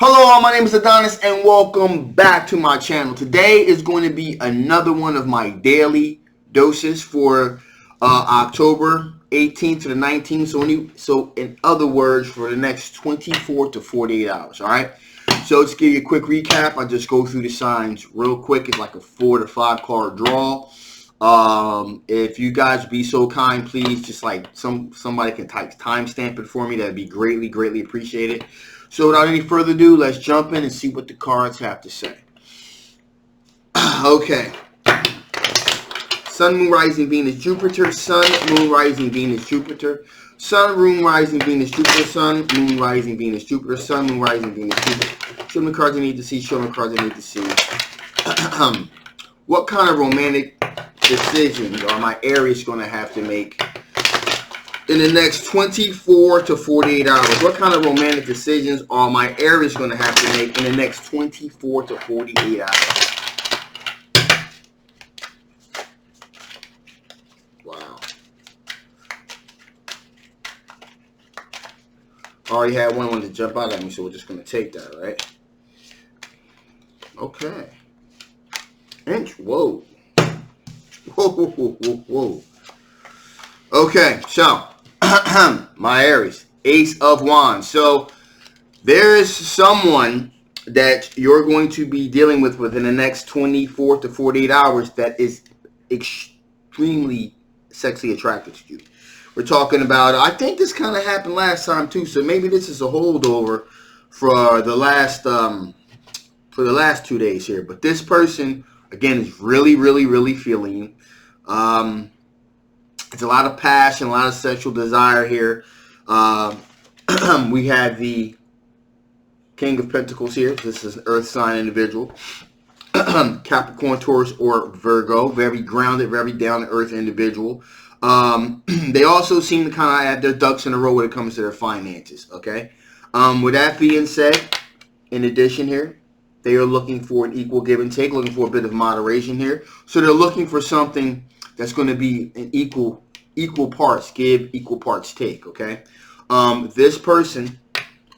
Hello, my name is Adonis and welcome back to my channel. Today is going to be another one of my daily doses for October 18th to the 19th. So in other words, for the next 24 to 48 hours, all right? So let's give you a quick recap. I'll just go through the signs real quick. It's like a 4 to 5 card draw. If you guys be so kind, please just like somebody can timestamp it for me. That'd be greatly appreciated. So without any further ado, let's jump in and see what the cards have to say. Okay. Sun, Moon, Rising, Venus, Jupiter. Sun, Moon, Rising, Venus, Jupiter. Sun, Moon, Rising, Venus, Jupiter. Sun, Moon, Rising, Venus, Jupiter. Sun, Moon, Rising, Venus, Jupiter. Show me the cards I need to see. Show me the cards I need to see. What kind of romantic decisions are my Aries going to have to make in the next 24 to 48 hours? What kind of romantic decisions are my Aries going to have to make in the next 24 to 48 hours? Wow. I already had one to jump out at me, so we're just going to take that, right? Okay. Whoa. Whoa. Okay, so my Aries, Ace of Wands. So there is someone that you're going to be dealing with within the next 24 to 48 hours that is extremely sexually attracted to you. We're talking about, I think this kind of happened last time too, so maybe this is a holdover for the last 2 days here. But this person, again, is really feeling you. It's a lot of passion, a lot of sexual desire here. We have the King of Pentacles here. This is an earth sign individual. Capricorn, Taurus, or Virgo. Very grounded, very down-to-earth individual. They also seem to kind of have their ducks in a row when it comes to their finances. Okay. With that being said, in addition here, they are looking for an equal give and take, looking for a bit of moderation here. So they're looking for something that's going to be an equal parts give, equal parts take, okay? This person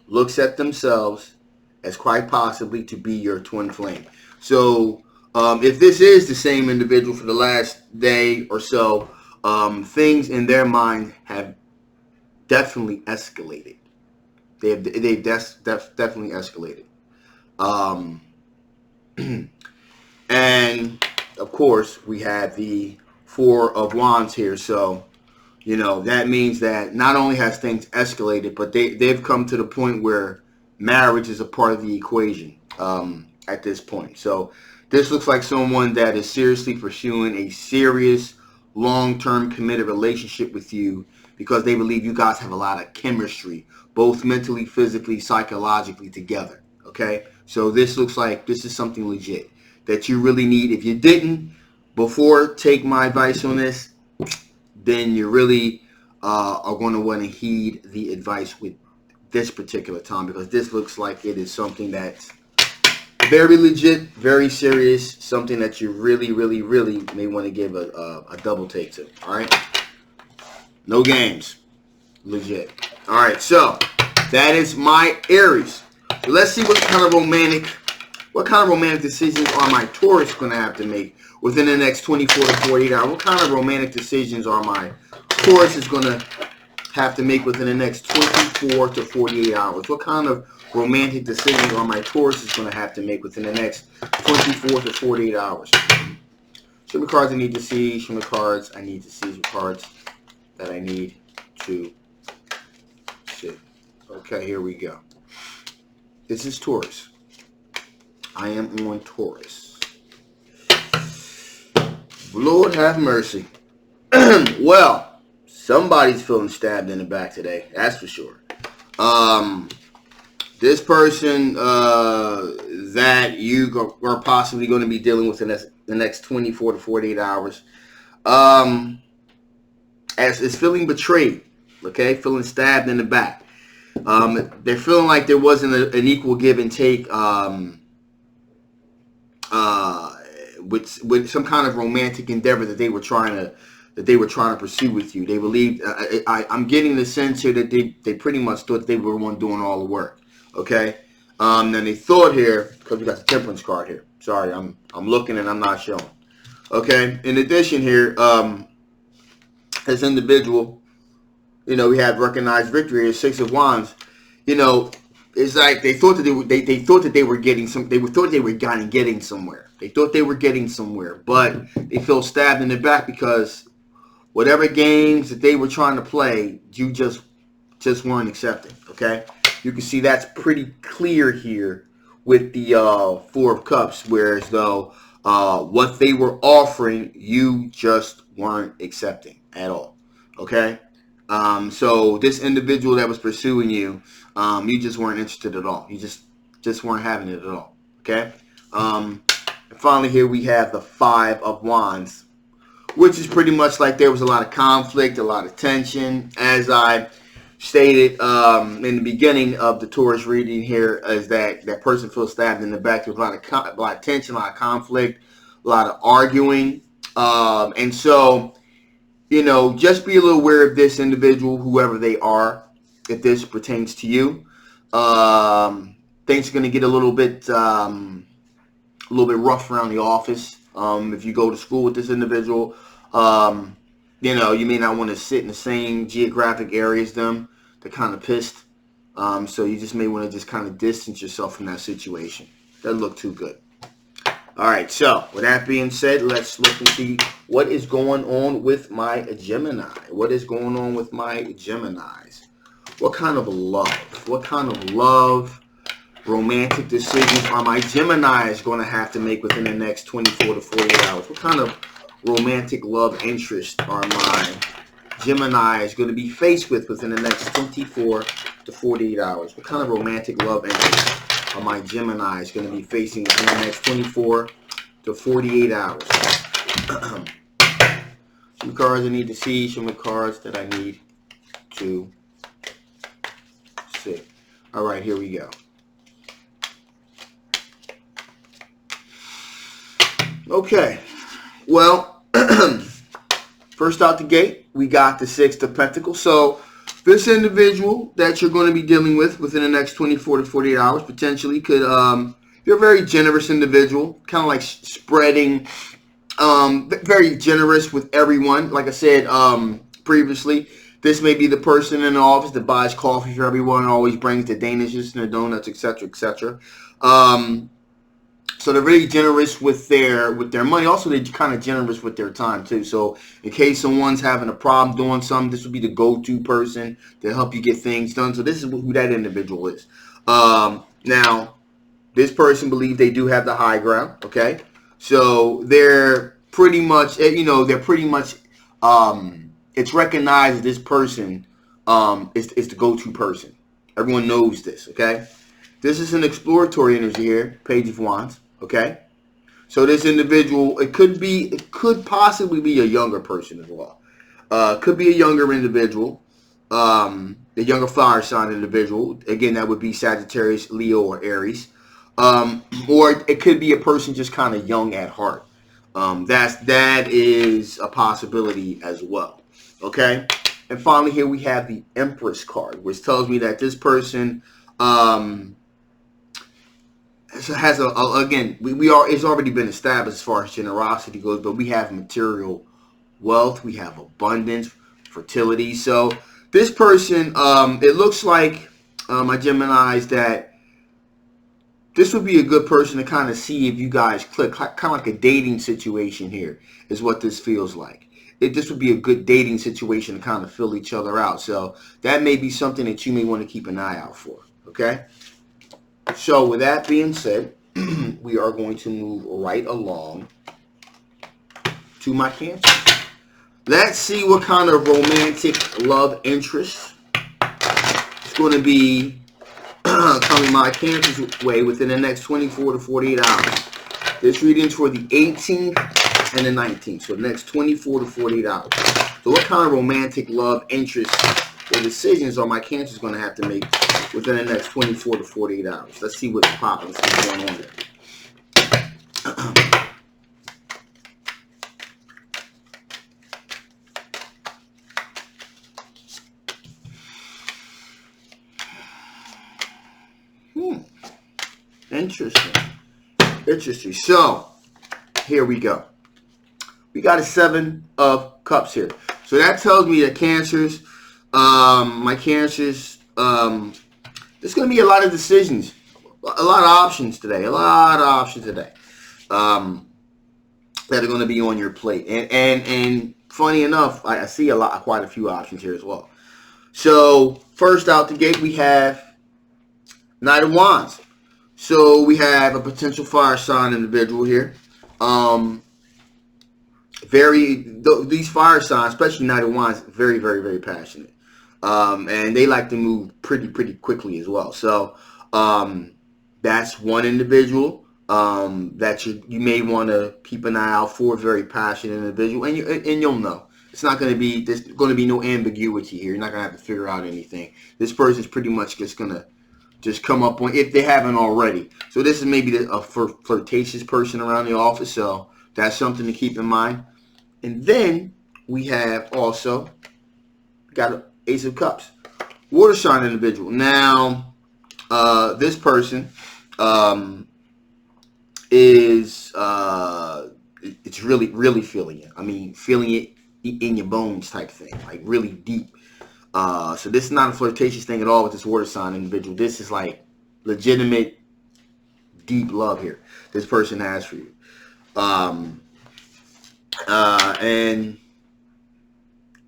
looks at themselves as quite possibly to be your twin flame. So if this is the same individual for the last day or so, things in their mind have definitely escalated. They've definitely escalated. And of course we have the Four of Wands here, so you know that means that not only has things escalated, but they've come to the point where marriage is a part of the equation at this point. So this looks like someone that is seriously pursuing a serious long-term committed relationship with you because they believe you guys have a lot of chemistry, both mentally, physically, psychologically together. Okay, so this looks like this is something legit that you really need. If you didn't before take my advice on this, then you really are going to want to heed the advice with this particular time, because this looks like it is something that's very legit, very serious, something that you really may want to give a double take to. All right, no games, legit. All right, so that is my Aries. So let's see what kind of romantic decisions are my Taurus going to have to make within the next 24 to 48 hours. What kind of romantic decisions are my Taurus is going to have to make within the next 24 to 48 hours? What kind of romantic decisions are my Taurus is going to have to make within the next 24 to 48 hours? Show me cards I need to see. Show me cards I need to see. Some cards that I need to see. Okay, here we go. This is Taurus. I am on Taurus. Lord have mercy. Well, somebody's feeling stabbed in the back today. That's for sure. This person that you are possibly going to be dealing with in the next 24 to 48 hours is feeling betrayed. Okay, feeling stabbed in the back. They're feeling like there wasn't an equal give and take with some kind of romantic endeavor that they were trying to pursue with you. They believed. I'm getting the sense here that they pretty much thought they were the one doing all the work. Okay, Then they thought here, because we got the temperance card here. Sorry, I'm looking and I'm not showing. Okay. In addition here, this individual, we had recognized victory here, 6 of Wands. It's like they thought that they thought that they were getting some. They thought they were getting somewhere. They thought they were getting somewhere, but they feel stabbed in the back because whatever games that they were trying to play, you just weren't accepting. Okay, you can see that's pretty clear here with the 4 of Cups, whereas though what they were offering, you just weren't accepting at all. Okay, so this individual that was pursuing you, you just weren't interested at all. You just weren't having it at all. Okay. And finally, here we have the 5 of Wands, which is pretty much like there was a lot of conflict, a lot of tension. As I stated in the beginning of the Taurus reading here, is that person feels stabbed in the back. There's a lot of tension, a lot of conflict, a lot of arguing, and so just be a little aware of this individual, whoever they are, if this pertains to you. Things are going to get a little bit rough around the office. If you go to school with this individual, you may not want to sit in the same geographic area as them. They're kind of pissed. So you just may want to just kind of distance yourself from that situation. Doesn't look too good. All right, so with that being said, let's look and see what is going on with my Gemini. What is going on with my Geminis? What kind of love, romantic decisions are my Geminis going to have to make within the next 24 to 48 hours? What kind of romantic love interest are my Geminis going to be faced with within the next 24 to 48 hours? What kind of romantic love interest are my Geminis going to be facing within the next 24 to 48 hours? Some cards I need to see, some of the cards that I need to see. All right, here we go. Okay, well, first out the gate, we got the 6 of Pentacles. So this individual that you're going to be dealing with within the next 24 to 48 hours potentially could, you're a very generous individual, kind of like spreading, very generous with everyone. Like I said previously, this may be the person in the office that buys coffee for everyone, always brings the danishes and the donuts, etc., etc. So they're really generous with their money. Also, they're kind of generous with their time too. So in case someone's having a problem doing something, this would be the go-to person to help you get things done. So this is who that individual is. Now, this person believes they do have the high ground. Okay, so they're pretty much, it's recognized that this person is the go-to person. Everyone knows this. Okay, this is an exploratory energy here, Page of Wands. Okay, so this individual, it could possibly be a younger person as well. Could be a younger individual, a younger fire sign individual. Again, that would be Sagittarius, Leo, or Aries. Or it could be a person just kind of young at heart. That is a possibility as well. Okay, and finally here we have the Empress card, which tells me that this person has again, it's already been established as far as generosity goes, but we have material wealth, we have abundance, fertility. So this person, it looks like my Geminis, that this would be a good person to kind of see if you guys click, kind of like a dating situation here is what this feels like. This would be a good dating situation to kind of fill each other out. So that may be something that you may want to keep an eye out for. Okay. So with that being said, we are going to move right along to my Cancer. Let's see what kind of romantic love interest is going to be coming my Cancer's way within the next 24 to 48 hours. This reading's for the 18th and the 19th, so the next 24 to 48 hours. So what kind of romantic love interest or decisions are my Cancers going to have to make within the next 24 to 48 hours? Let's see what's popping. Let's see what's going on there. Interesting. Interesting. So, here we go. We got a 7 of Cups here. So that tells me that Cancers, my Cancers, there's going to be a lot of decisions, a lot of options today, that are going to be on your plate. And funny enough, I see quite a few options here as well. So first out the gate, we have Knight of Wands. So we have a potential fire sign individual here. These fire signs, especially Knight of Wands, very, very, very passionate. And they like to move pretty quickly as well. So that's one individual that you may want to keep an eye out for. Very passionate individual, and you'll know. It's not going to be, there's going to be no ambiguity here. You're not going to have to figure out anything. This person's pretty much just going to just come up on, if they haven't already. So this is maybe a flirtatious person around the office. So that's something to keep in mind. And then we have also got an Ace of Cups. Water sign individual. Now, this person is, it's really feeling it. I mean, feeling it in your bones type thing, like really deep. So this is not a flirtatious thing at all with this water sign individual. This is like legitimate, deep love here this person has for you. And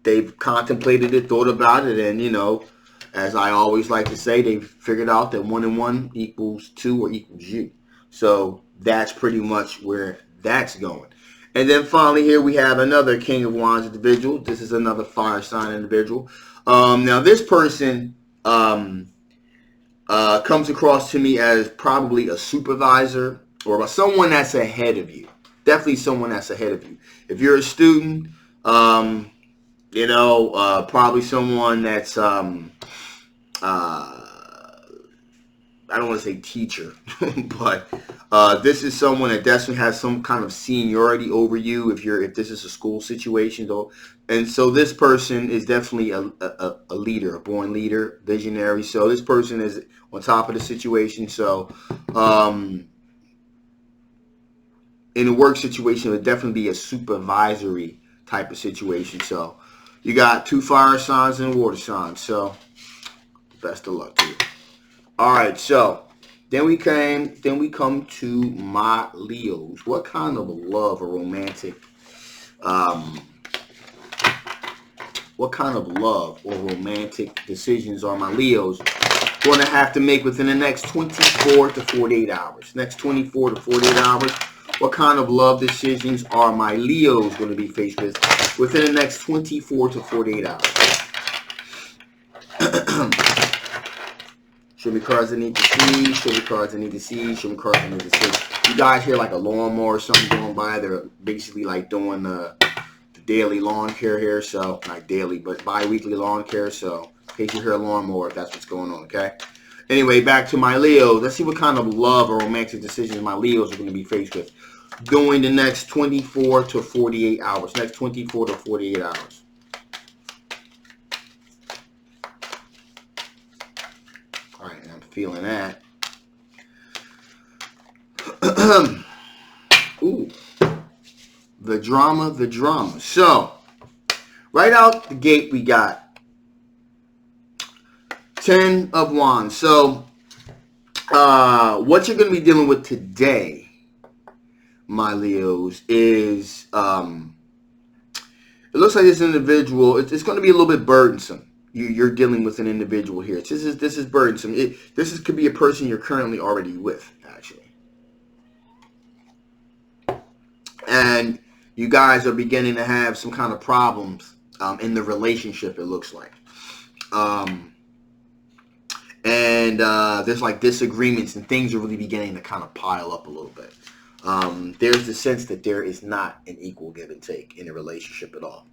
they've contemplated it, thought about it, and, you know, as I always like to say, they've figured out that 1 and 1 equals 2 or equals you. So that's pretty much where that's going. And then finally here we have another King of Wands individual. This is another fire sign individual. Now this person comes across to me as probably a supervisor or someone that's ahead of you. Definitely someone that's ahead of you. If you're a student, you know, probably someone that's, I don't want to say teacher, but this is someone that definitely has some kind of seniority over you if this is a school situation, though. And so this person is definitely a leader, a born leader, visionary. So this person is on top of the situation. So in a work situation, it would definitely be a supervisory type of situation. So you got 2 fire signs and water signs. So best of luck to you. All right, so then we come to my Leos. What kind of love or romantic, what kind of love or romantic decisions are my Leos going to have to make within the next 24 to 48 hours? Next 24 to 48 hours, what kind of love decisions are my Leos going to be faced with within the next 24 to 48 hours? Show me cards I need to see. Show me cards I need to see. Show me cards I need to see. You guys hear like a lawnmower or something going by. They're basically like doing the daily lawn care here. So, not daily, but bi-weekly lawn care. So, in case you hear a lawnmower, that's what's going on, okay? Anyway, back to my Leos. Let's see what kind of love or romantic decisions my Leos are going to be faced with during the next 24 to 48 hours. Next 24 to 48 hours. All right, I'm feeling that. Ooh, the drama. So, right out the gate, we got 10 of Wands. So, what you're going to be dealing with today, my Leos, is it looks like this individual. It's going to be a little bit burdensome. You're dealing with an individual here. This is burdensome. Could be a person you're currently already with, actually. And you guys are beginning to have some kind of problems in the relationship, it looks like. And there's like disagreements and things are really beginning to kind of pile up a little bit. There's the sense that there is not an equal give and take in a relationship at all.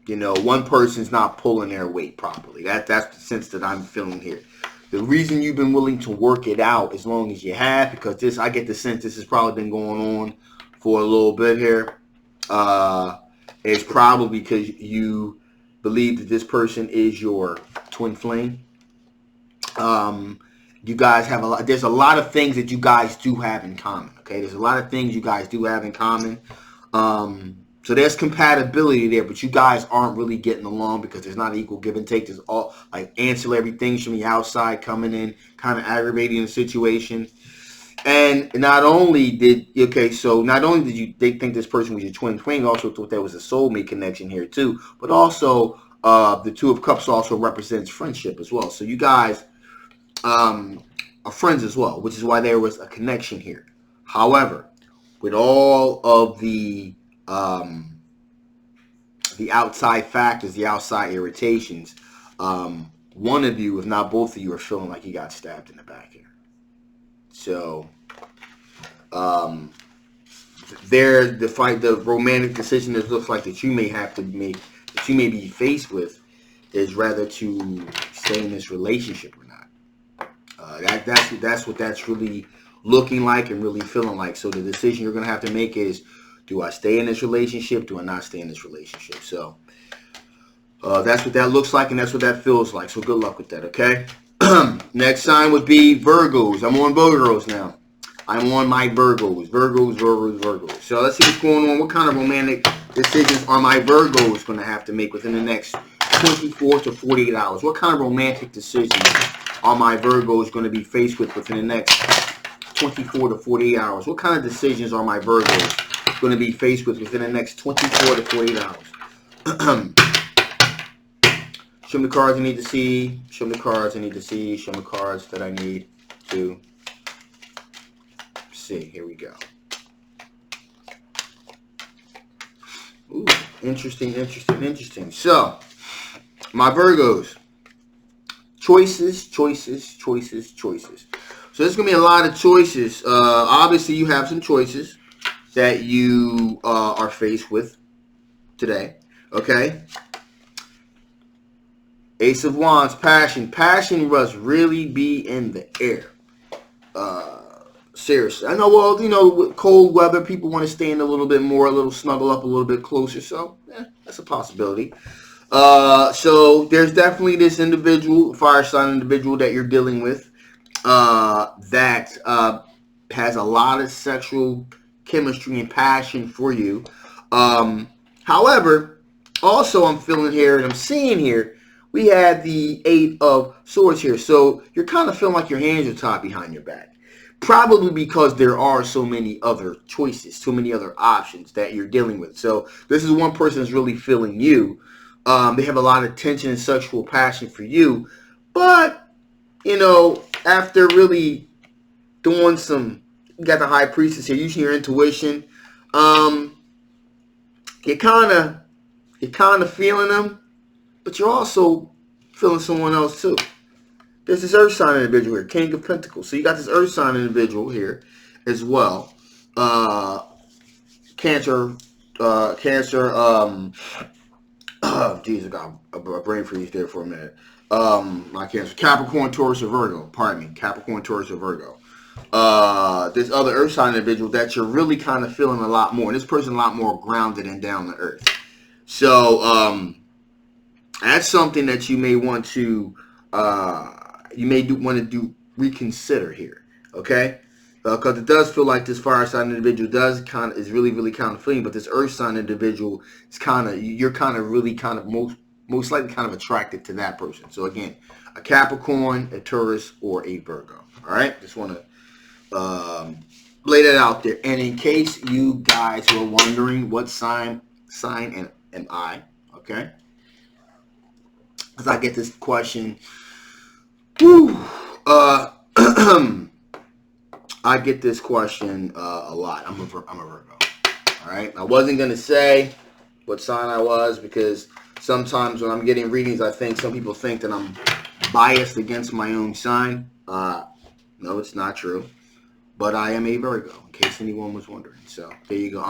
You know, one person's not pulling their weight properly. That's the sense that I'm feeling here. The reason you've been willing to work it out as long as you have, because I get the sense this has probably been going on for a little bit here. It's probably because you believe that this person is your twin flame. You guys have a lot. There's a lot of things that you guys do have in common. Okay, there's a lot of things you guys do have in common. So there's compatibility there, but you guys aren't really getting along because there's not equal give and take. There's all like ancillary things from the outside coming in, kind of aggravating the situation. And not only did they think this person was your twin flame, also thought there was a soulmate connection here too. But also, the Two of Cups also represents friendship as well. So you guys are friends as well, which is why there was a connection here. However, with all of the outside factors, the outside irritations, one of you, if not both of you, are feeling like you got stabbed in the back here. So, the romantic decision that looks like that you may have to make, that you may be faced with, is rather to stay in this relationship or not. That's what that's really looking like and really feeling like. So the decision you're going to have to make is, do I stay in this relationship? Do I not stay in this relationship? So that's what that looks like, and that's what that feels like. So good luck with that, okay? Next sign would be Virgos. I'm on Virgos now. I'm on my Virgos. Virgos. So let's see what's going on. What kind of romantic decisions are my Virgos going to have to make within the next 24 to 48 hours? What kind of romantic decisions are my Virgos going to be faced with within the next 24 to 48 hours? What kind of decisions are my Virgos going to be faced with within the next 24 to 48 hours? Show me the cards I need to see. Show me the cards I need to see. Show me the cards that I need to see. Here we go. Ooh, interesting. So, my Virgos. Choices. So there's going to be a lot of choices. Obviously, you have some choices that you are faced with today. Okay? Ace of Wands, passion. Passion must really be in the air. Seriously. I know, with cold weather, people want to stand a little bit more, a little snuggle up a little bit closer. So, that's a possibility. So, there's definitely this individual, fire sign individual that you're dealing with that has a lot of sexual chemistry and passion for you. However, also I'm feeling here and I'm seeing here, we had the Eight of Swords here. So you're kind of feeling like your hands are tied behind your back. Probably because there are so many other choices, so many other options that you're dealing with. So this is one person that's really feeling you. They have a lot of tension and sexual passion for you. But, after really doing you got the High Priestess here, using your intuition, you're kind of feeling them. But you're also feeling someone else too. There's this Earth sign individual here, King of Pentacles. So you got this Earth sign individual here as well. Cancer. Geez, I got a brain freeze there for a minute. Not Cancer. Capricorn, Taurus, or Virgo. Pardon me. Capricorn, Taurus, or Virgo. This other Earth sign individual that you're really kind of feeling a lot more. And this person a lot more grounded and down to earth. So, that's something that you may want to, reconsider here, okay? Because it does feel like this fire sign individual is really, really kind of feeling, but this earth sign individual is you're most likely kind of attracted to that person. So again, a Capricorn, a Taurus, or a Virgo. All right, just want to lay that out there. And in case you guys were wondering what sign am I, okay? Because I get this question. I get this question a lot. I'm a Virgo. All right. I wasn't going to say what sign I was because sometimes when I'm getting readings, I think some people think that I'm biased against my own sign. No, it's not true. But I am a Virgo, in case anyone was wondering. So there you go.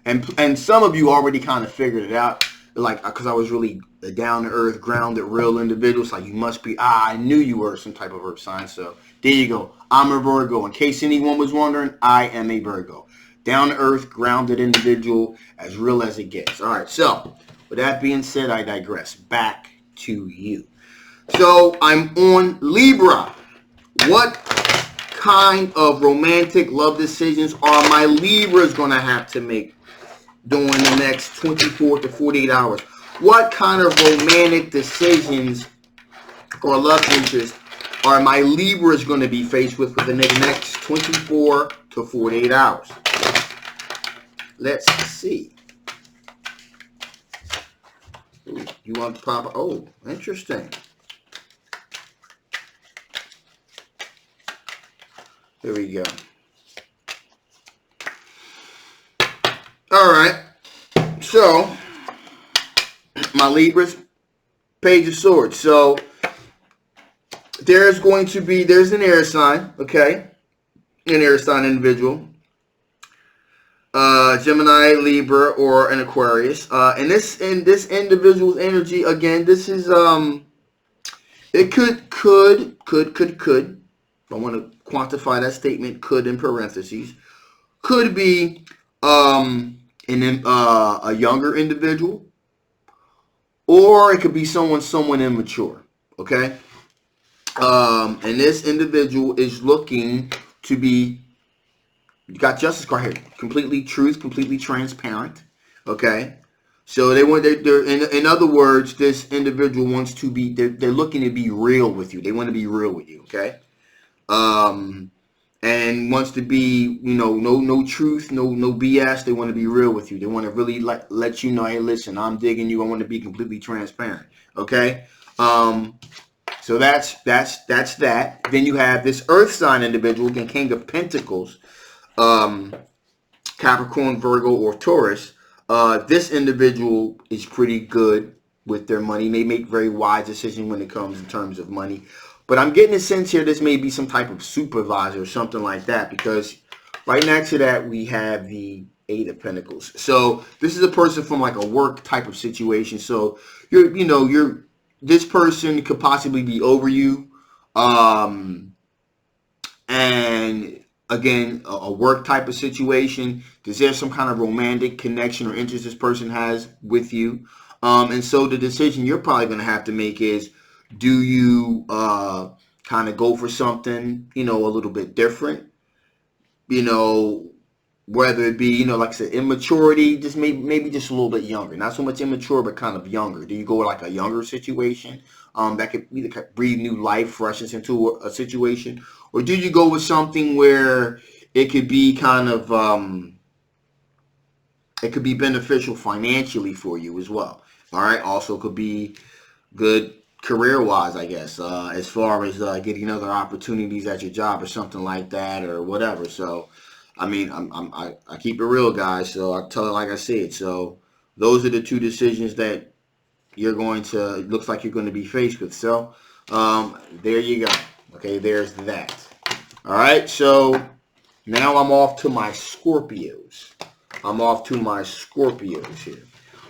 And some of you already kind of figured it out. Like, because I was really a down-to-earth, grounded, real individual. So like, you must be, I knew you were some type of earth sign. So there you go. I'm a Virgo. In case anyone was wondering, I am a Virgo. Down-to-earth, grounded individual, as real as it gets. All right, so with that being said, I digress. Back to you. So I'm on Libra. What kind of romantic love decisions are my Libras going to have to make during the next 24 to 48 hours? What kind of romantic decisions or love interests are my Libras going to be faced with within the next 24 to 48 hours? Let's see. Ooh, you want to pop? Oh, interesting. Here we go. All right. So, my Libras, Page of Swords. So, there's an air sign, okay? An air sign individual. Gemini, Libra, or an Aquarius. And this individual's energy, again, this is, it could. I want to quantify that statement, could in parentheses. Could be a younger individual, or it could be someone immature, okay? And this individual is looking to be, you got Justice card here, completely truth, completely transparent, okay? So they're in other words, this individual wants to be, they're looking to be real with you. They want to be real with you, okay? And wants to be, no truth, no BS. They want to be real with you. They want to really let you know, hey, listen, I'm digging you. I want to be completely transparent. Okay. So that's that. Then you have this Earth sign individual, again, King of Pentacles, Capricorn, Virgo, or Taurus. This individual is pretty good with their money. They make very wise decisions when it comes in terms of money. But I'm getting a sense here this may be some type of supervisor or something like that, because right next to that we have the Eight of Pentacles. So this is a person from like a work type of situation. So this person could possibly be over you. And again, a work type of situation. Is there some kind of romantic connection or interest this person has with you? And so the decision you're probably going to have to make is, do you kind of go for something, a little bit different? Whether it be, like I said, immaturity, just maybe just a little bit younger. Not so much immature, but kind of younger. Do you go like a younger situation that could either breathe new life, freshness into a situation? Or do you go with something where it could be kind of, it could be beneficial financially for you as well? All right. Also could be good career-wise, I guess, as far as getting other opportunities at your job or something like that or whatever. So, I mean, I keep it real, guys. So I tell it like I said. So those are the two decisions that it looks like you're going to be faced with. So there you go. Okay, there's that. All right, so now I'm off to my Scorpios. Here.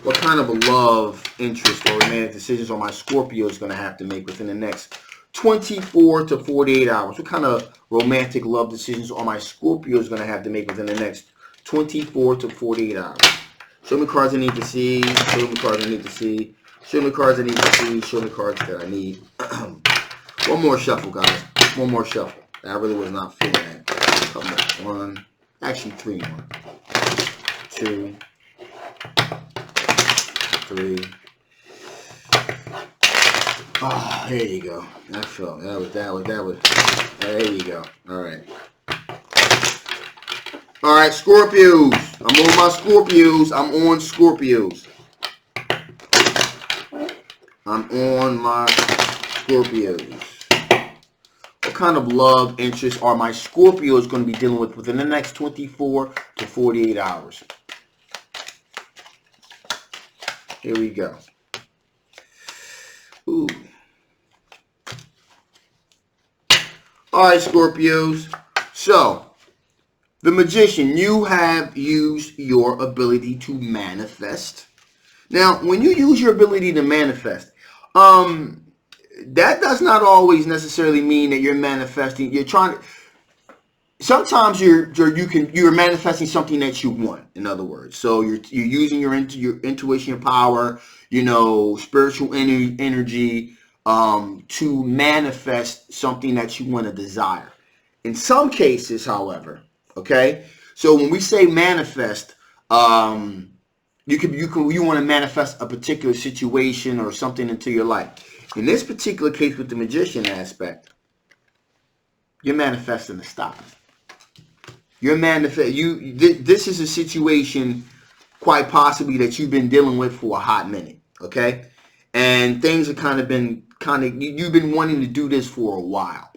What kind of a love, interest, or romantic decisions are my Scorpios going to have to make within the next 24 to 48 hours? What kind of romantic love decisions are my Scorpios going to have to make within the next 24 to 48 hours? Show me cards I need to see. Show me cards I need to see. Show me cards I need to see. Show me cards that I need. One more shuffle, guys. One more shuffle. I really was not feeling that. Come on. One. Actually, three more. Two. Three. Ah, there you go. That felt. That was. There you go. All right. All right, Scorpios. I'm on my Scorpios. I'm on Scorpios. What kind of love interests are my Scorpios going to be dealing with within the next 24 to 48 hours? Here we go. Ooh. All right, Scorpios. So, the Magician, you have used your ability to manifest. Now, when you use your ability to manifest, that does not always necessarily mean that you're manifesting. You're trying to. Sometimes you're manifesting something that you want. In other words, so you're using your intuition, your power, spiritual energy, to manifest something that you want to desire. In some cases, however, okay, so when we say manifest, you want to manifest a particular situation or something into your life. In this particular case with the magician aspect, you're manifesting to stop. This is a situation quite possibly that you've been dealing with for a hot minute, okay? And things have you've been wanting to do this for a while,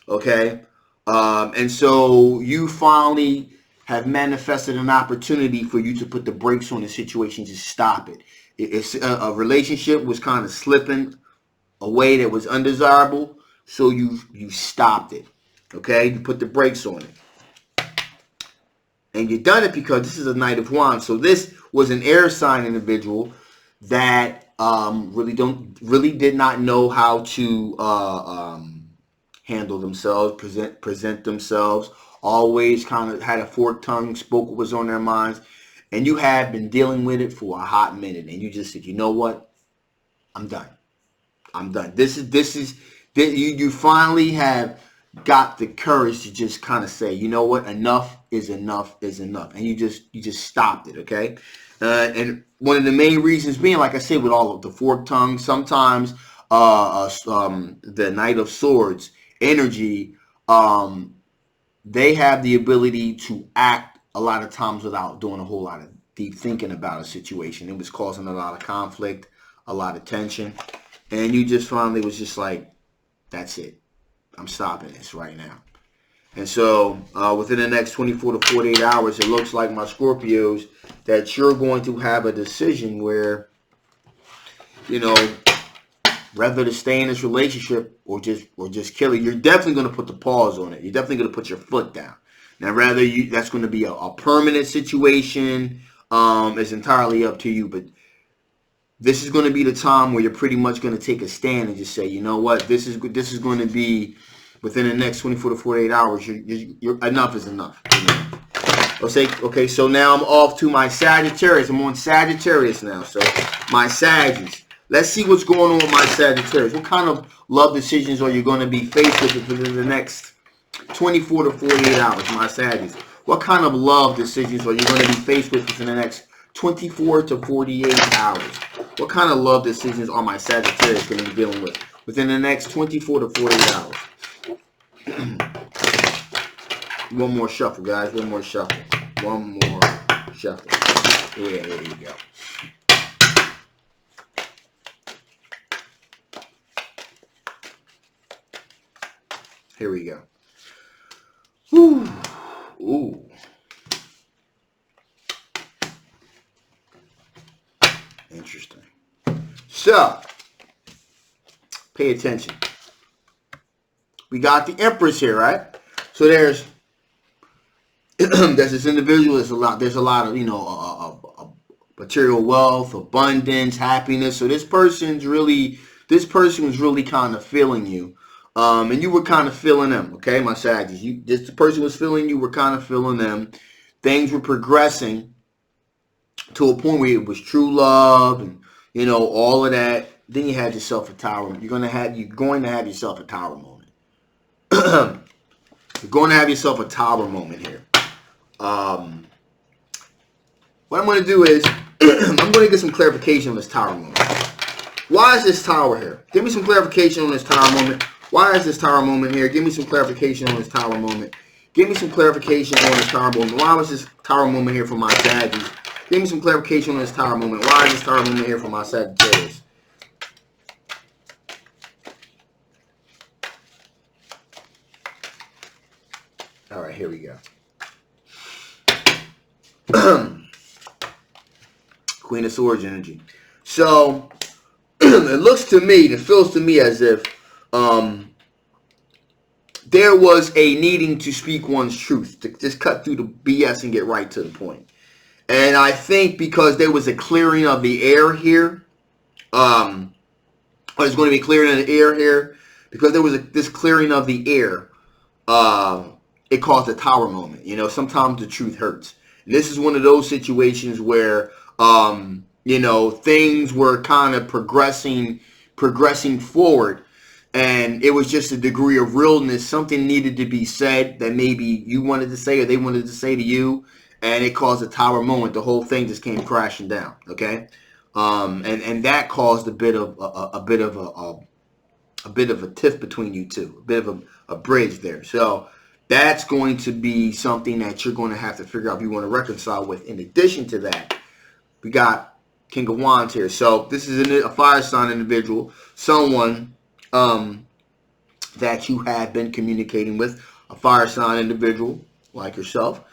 okay? And so you finally have manifested an opportunity for you to put the brakes on the situation to stop it. It's a relationship was kind of slipping a way that was undesirable, so you stopped it, okay? You put the brakes on it. And you done it because this is a Knight of Wands. So this was an air sign individual that really did not know how to handle themselves, present themselves. Always kind of had a forked tongue, spoke what was on their minds, and you have been dealing with it for a hot minute, and you just said, you know what, I'm done. I'm done. You finally have got the courage to just kind of say, you know what, enough is enough is enough, and you just stopped it, okay? And one of the main reasons being, like I said, with all of the forked tongue, sometimes the Knight of Swords energy, they have the ability to act a lot of times without doing a whole lot of deep thinking about a situation. It was causing a lot of conflict, a lot of tension, and you just finally was just like, that's it. I'm stopping this right now. And so within the next 24 to 48 hours, it looks like, my Scorpios, that you're going to have a decision where, you know, whether to stay in this relationship or just kill it. You're definitely going to put the pause on it. You're definitely going to put your foot down. Now, that's going to be a permanent situation. It's entirely up to you. But this is going to be the time where you're pretty much going to take a stand and just say, you know what, this is going to be within the next 24 to 48 hours. You're enough is enough. Okay, so now I'm off to my Sagittarius. I'm on Sagittarius now. So my Saggies. Let's see what's going on with my Sagittarius. What kind of love decisions are you going to be faced with within the next 24 to 48 hours, my Saggies? What kind of love decisions are you going to be faced with within the next 24 to 48 hours? What kind of love decisions are my Sagittarius going to be dealing with within the next 24 to 48 hours? One more shuffle, guys. One more shuffle. One more shuffle. Yeah, there you go. Here we go. Ooh. Ooh. Interesting. So, pay attention. We got the Empress here, right? So there's this individual. There's a lot of material wealth, abundance, happiness. So this person was really kind of feeling you. And you were kind of feeling them, okay, my Saggies. This person was feeling you, were kind of feeling them. Things were progressing to a point where it was true love and, all of that. Then you had yourself a tower. You're going to have yourself a tower moment. You're going to have yourself a tower moment here. What I'm going to do is I'm going to get some clarification on this tower moment. Why is this tower here? Give me some clarification on this tower moment. Why is this tower moment here? Give me some clarification on this tower moment. Give me some clarification on this tower moment. Why was this tower moment here for my Saggies? Give me some clarification on this tower moment. Why is this tower moment here for my Sagittarius? All right, here we go. Queen of Swords energy. So it feels to me as if there was a needing to speak one's truth, to just cut through the BS and get right to the point. And I think because there was a clearing of the air here, there's going to be clearing of the air here, because there was this clearing of the air, it caused a tower moment. Sometimes the truth hurts. And this is one of those situations where, things were kind of progressing progressing forward. And it was just a degree of realness. Something needed to be said that maybe you wanted to say or they wanted to say to you, and it caused a tower moment. The whole thing just came crashing down. Okay, and that caused a bit of a tiff between you two, a bit of a bridge there. So that's going to be something that you're going to have to figure out if you want to reconcile with. In addition to that, we got King of Wands here. So this is a fire sign individual, someone that you have been communicating with, a fire sign individual like yourself.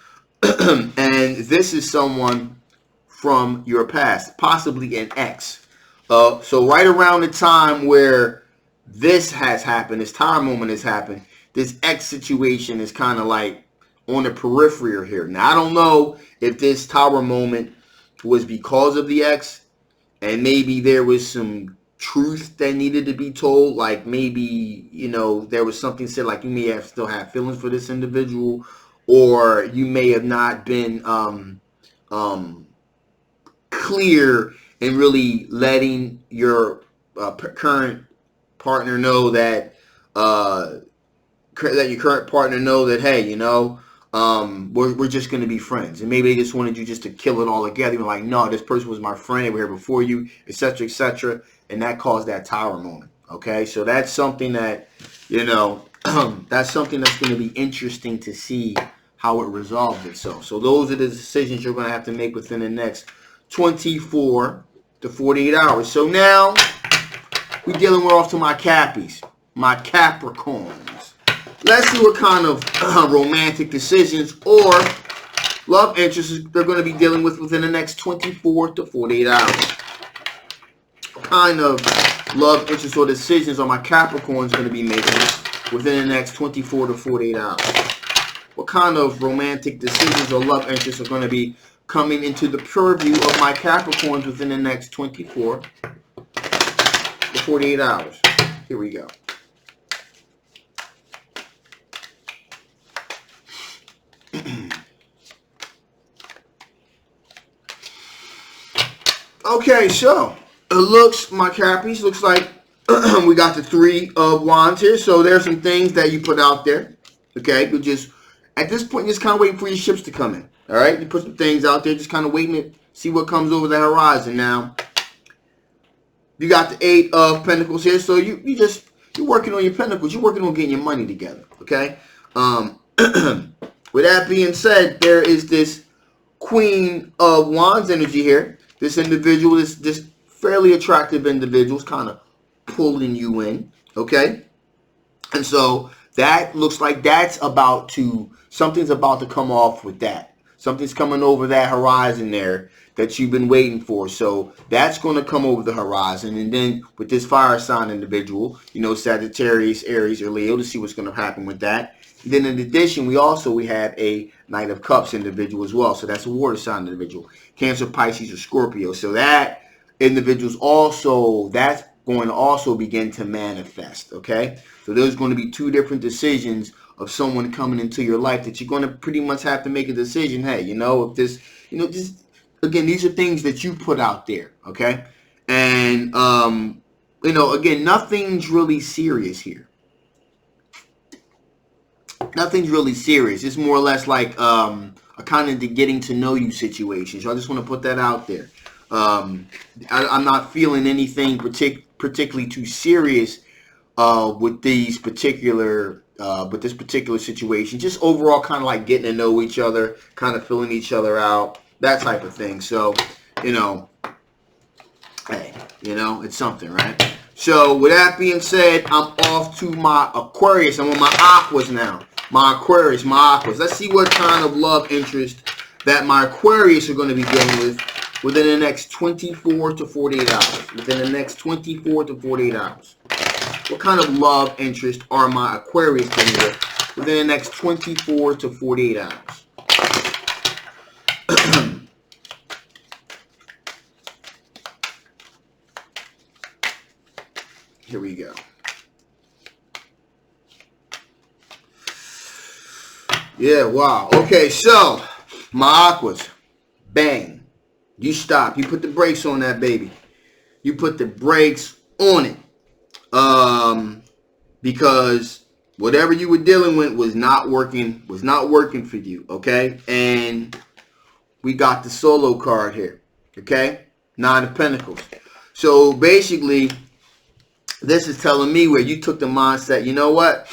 And this is someone from your past, possibly an ex. So right around the time where this has happened, this tower moment has happened, this ex situation is kind of like on the periphery here. Now, I don't know if this tower moment was because of the ex, and maybe there was some truth that needed to be told, like maybe, you know, there was something said, like you may have still have feelings for this individual, or you may have not been clear in really letting your current partner know that your current partner know that, hey, you know, we're just going to be friends. And maybe they just wanted you just to kill it all together. You're like, no, this person was my friend. They were here before you, etc., etc. And that caused that tower moment. Okay, so that's something that, you know, that's something that's going to be interesting to see how it resolves itself. So those are the decisions you're going to have to make within the next 24 to 48 hours. So now we're dealing with off to my Cappies, my Capricorns. Let's see what kind of romantic decisions or love interests they're going to be dealing with within the next 24 to 48 hours. What kind of love interests or decisions are my Capricorns going to be making within the next 24 to 48 hours? What kind of romantic decisions or love interests are going to be coming into the purview of my Capricorns within the next 24 to 48 hours? Here we go. Okay, so it looks, my Cappies, looks like we got the Three of Wands here. So there's some things that you put out there. Okay, you just, at this point, you're just kind of waiting for your ships to come in. All right, you put some things out there, just kind of waiting to see what comes over the horizon. Now, you got the Eight of Pentacles here. So you're working on your pentacles. You're working on getting your money together. Okay. With that being said, there is this Queen of Wands energy here. This individual is this fairly attractive individual is kind of pulling you in, okay? And so that looks like something's about to come off with that. Something's coming over that horizon there that you've been waiting for. So that's going to come over the horizon. And then with this fire sign individual, you know, Sagittarius, Aries, or Leo, to see what's going to happen with that. And then in addition, we have a Knight of Cups individual as well. So that's a water sign individual. Cancer, Pisces, or Scorpio. So that individual's also, that's going to also begin to manifest, okay? So there's going to be two different decisions of someone coming into your life that you're going to pretty much have to make a decision. Hey, you know, if this, you know, just, again, these are things that you put out there, okay? And, you know, again, nothing's really serious here. Nothing's really serious. It's more or less like a kind of the getting to know you situation. So I just want to put that out there. I'm not feeling anything particularly too serious with this particular situation. Just overall kind of like getting to know each other, kind of filling each other out, that type of thing. So, you know, hey, you know, it's something, right? So with that being said, I'm off to my Aquarius. I'm on my Aquas now. My Aquarius, my Aquas. Let's see what kind of love interest that my Aquarius are going to be dealing with within the next 24 to 48 hours. Within the next 24 to 48 hours. What kind of love interest are my Aquarius dealing with within the next 24 to 48 hours? Here we go. Yeah, wow. Okay, so my Aquas, bang. You stop. You put the brakes on that baby. You put the brakes on it. Because whatever you were dealing with was not working for you. Okay, and we got the solo card here. Okay, Nine of Pentacles. So basically, this is telling me where you took the mindset, you know what?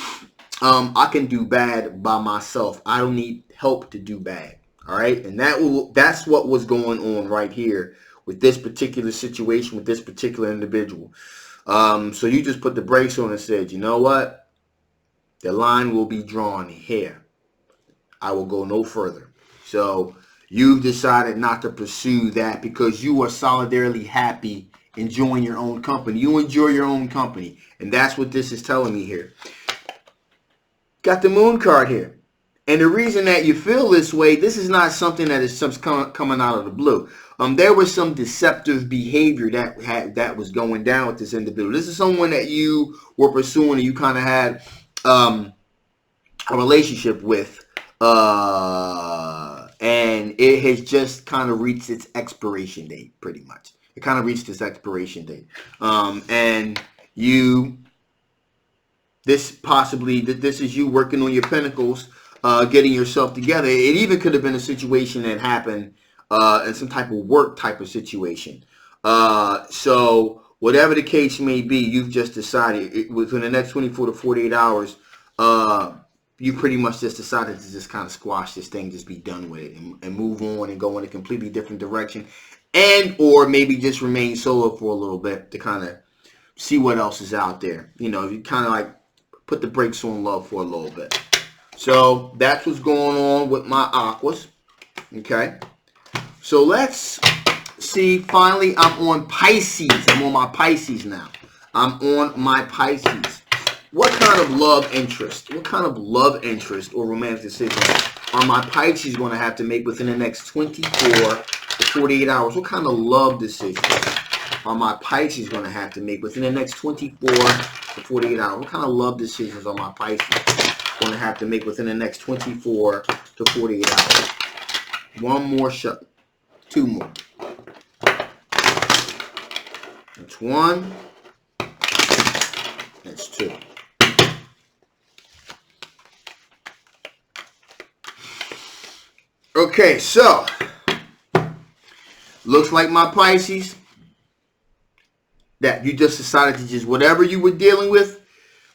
I can do bad by myself. I don't need help to do bad. All right, and that's what was going on right here with this particular situation with this particular individual. So you just put the brakes on and said, you know what? The line will be drawn here. I will go no further. So you've decided not to pursue that because you are solidarily happy enjoying your own company. You enjoy your own company. And that's what this is telling me here. Got the Moon card here. And the reason that you feel this way, this is not something that is coming out of the blue. There was some deceptive behavior that was going down with this individual. This is someone that you were pursuing and you kind of had a relationship with. And it has just kind of reached its expiration date, pretty much. It kind of reached its expiration date. And this is you working on your pentacles, getting yourself together. It even could have been a situation that happened in some type of work type of situation. So whatever the case may be, you've just decided within the next 24 to 48 hours, you pretty much just decided to just kind of squash this thing, just be done with it and move on and go in a completely different direction, and or maybe just remain solo for a little bit to kind of see what else is out there. You know, you kind of like put the brakes on love for a little bit. So that's what's going on with my Aquas. Okay. So let's see. Finally, I'm on Pisces. I'm on my Pisces now. I'm on my Pisces. What kind of love interest? What kind of love interest or romantic decision are my Pisces going to have to make within the next 24 to 48 hours? What kind of love decisions are my Pisces going to have to make within the next 24 to 48 hours? What kind of love decisions are my Pisces going to have to make within the next 24 to 48 hours? One more shot. Two more. That's one. That's two. Okay, so looks like my Pisces that you just decided to just whatever you were dealing with,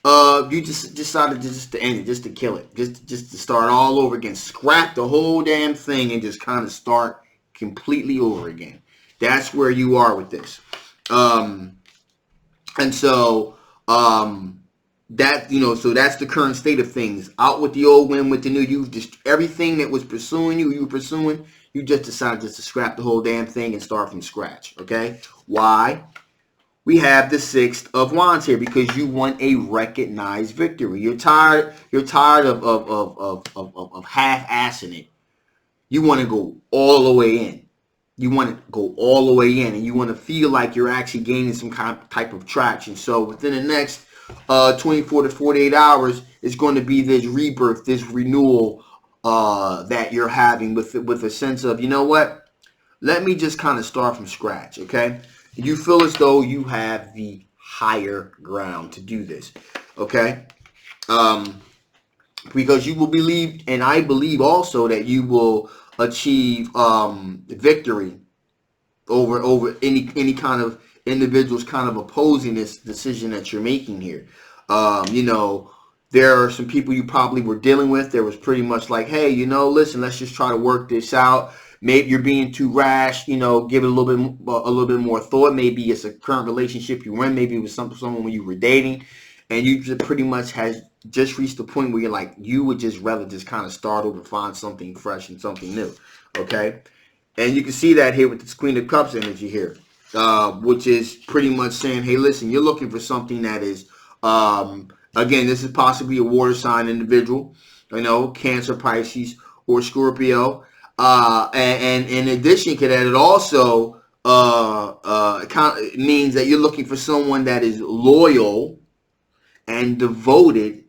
you just decided just to end it, just to kill it, just to start all over again, scrap the whole damn thing and just kind of start completely over again. That's where you are with this, and so that, you know, so that's the current state of things. Out with the old, in with the new. You've just everything that was pursuing you were pursuing. You just decided just to scrap the whole damn thing and start from scratch. Okay, why? We have the Six of Wands here because you want a recognized victory. You're tired. You're tired of half-assing it. You want to go all the way in. You want to go all the way in, and you want to feel like you're actually gaining some type of traction. So within the next 24 to 48 hours, it's going to be this rebirth, this renewal that you're having with a sense of, you know what? Let me just kind of start from scratch, okay? You feel as though you have the higher ground to do this, okay? Because you will believe, and I believe also that you will achieve victory over any kind of individuals kind of opposing this decision that you're making here. You know, there are some people you probably were dealing with. There was pretty much like, hey, you know, listen, let's just try to work this out. Maybe you're being too rash. You know, give it a little bit more thought. Maybe it's a current relationship you were in. Maybe it was someone when you were dating, and you just pretty much has just reached the point where you're like, you would just rather just kind of start over, find something fresh and something new. Okay, and you can see that here with this Queen of Cups energy here. Which is pretty much saying, hey, listen, you're looking for something that is, again, this is possibly a water sign individual, you know, Cancer, Pisces, or Scorpio. And in addition to that, it also it means that you're looking for someone that is loyal and devoted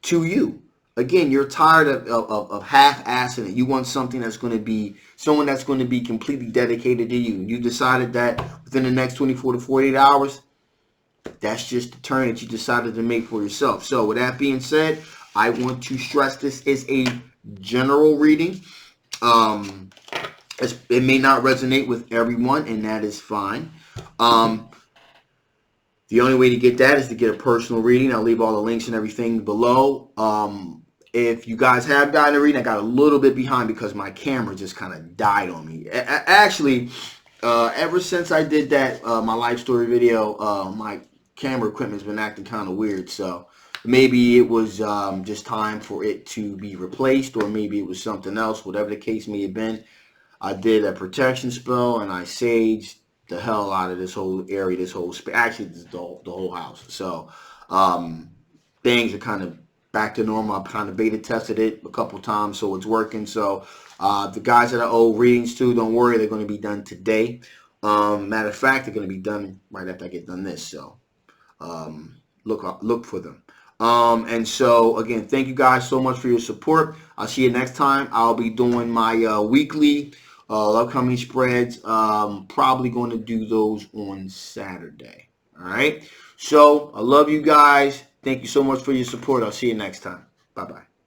to you. Again, you're tired of half-assing it. You want something that's going to be, someone that's going to be completely dedicated to you. You decided that within the next 24 to 48 hours, That's just the turn that you decided to make for yourself. So with that being said, I want to stress this is a general reading. Um, it may not resonate with everyone, and that is fine. The only way to get that is to get a personal reading. I'll leave all the links and everything below. If you guys have gotten a reading, I got a little bit behind because my camera just kind of died on me. Actually, ever since I did that, my life story video, my camera equipment's been acting kind of weird. So maybe it was just time for it to be replaced, or maybe it was something else. Whatever the case may have been, I did a protection spell and I saged the hell out of this whole area, this whole space. Actually, the whole house. So things are kind of back to normal. I've kind of beta tested it a couple times, so it's working. So the guys that I owe readings to, don't worry, they're going to be done today. Matter of fact, they're going to be done right after I get done this. So look for them. And so again, thank you guys so much for your support. I'll see you next time. I'll be doing my weekly upcoming spreads. Probably going to do those on Saturday. All right. So I love you guys. Thank you so much for your support. I'll see you next time. Bye-bye.